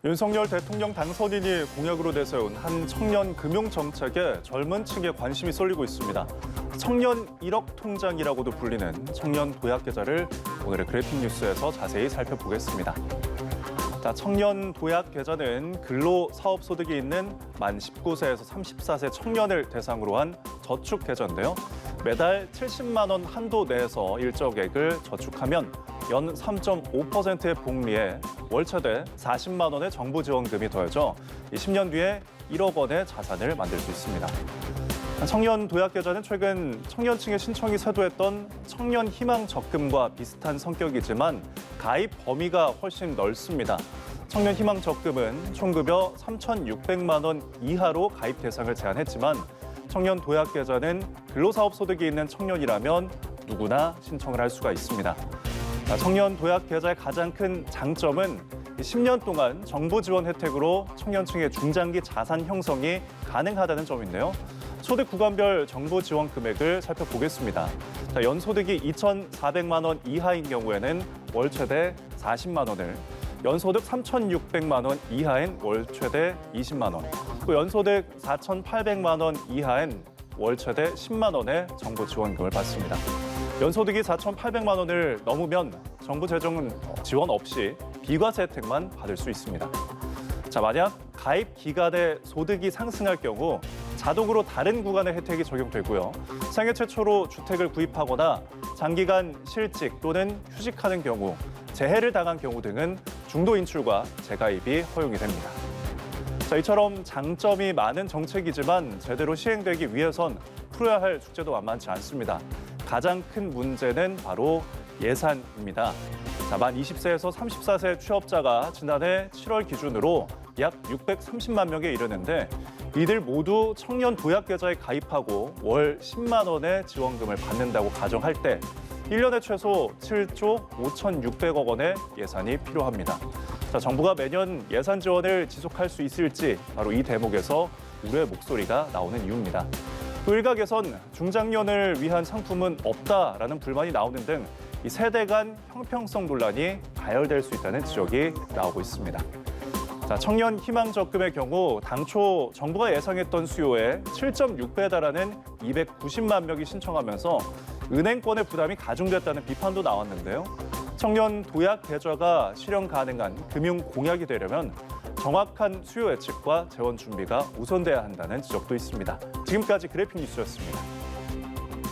윤석열 대통령 당선인이 공약으로 내세운 한 청년 금융 정책에 젊은 층에 관심이 쏠리고 있습니다. 청년 1억 통장이라고도 불리는 청년 도약 계좌를 오늘의 그래픽 뉴스에서 자세히 살펴보겠습니다. 청년 도약 계좌는 근로사업소득이 있는 만 19세에서 34세 청년을 대상으로 한 저축 계좌인데요. 매달 70만 원 한도 내에서 일정액을 저축하면 연 3.5%의 복리에 월 최대 40만 원의 정부 지원금이 더해져 10년 뒤에 1억 원의 자산을 만들 수 있습니다. 청년 도약 계좌는 최근 청년층의 신청이 쇄도했던 청년 희망 적금과 비슷한 성격이지만 가입 범위가 훨씬 넓습니다. 청년 희망 적금은 총급여 3,600만 원 이하로 가입 대상을 제한했지만 청년 도약 계좌는 근로사업 소득이 있는 청년이라면 누구나 신청을 할 수가 있습니다. 청년 도약 계좌의 가장 큰 장점은 10년 동안 정부 지원 혜택으로 청년층의 중장기 자산 형성이 가능하다는 점인데요. 소득 구간별 정부 지원 금액을 살펴보겠습니다. 연소득이 2,400만 원 이하인 경우에는 월 최대 40만 원을, 연소득 3,600만 원 이하엔 월 최대 20만 원, 또 연소득 4,800만 원 이하엔 월 최대 10만 원의 정부 지원금을 받습니다. 연소득이 4,800만 원을 넘으면 정부 재정 지원 없이 비과세 혜택만 받을 수 있습니다. 만약 가입 기간에 소득이 상승할 경우 자동으로 다른 구간의 혜택이 적용되고요. 생애 최초로 주택을 구입하거나 장기간 실직 또는 휴직하는 경우, 재해를 당한 경우 등은 중도 인출과 재가입이 허용이 됩니다. 이처럼 장점이 많은 정책이지만 제대로 시행되기 위해선 풀어야 할 숙제도 만만치 않습니다. 가장 큰 문제는 바로 예산입니다. 만 20세에서 34세 취업자가 지난해 7월 기준으로 약 630만 명에 이르는데 이들 모두 청년 도약 계좌에 가입하고 월 10만 원의 지원금을 받는다고 가정할 때 1년에 최소 7조 5,600억 원의 예산이 필요합니다. 정부가 매년 예산 지원을 지속할 수 있을지 바로 이 대목에서 우려의 목소리가 나오는 이유입니다. 또 일각에선 중장년을 위한 상품은 없다라는 불만이 나오는 등 이 세대 간 형평성 논란이 가열될 수 있다는 지적이 나오고 있습니다. 청년 희망 적금의 경우 당초 정부가 예상했던 수요의 7.6배에 달하는 290만 명이 신청하면서 은행권의 부담이 가중됐다는 비판도 나왔는데요. 청년 도약 계좌가 실현 가능한 금융 공약이 되려면 정확한 수요 예측과 재원 준비가 우선돼야 한다는 지적도 있습니다. 지금까지 그래픽 뉴스였습니다.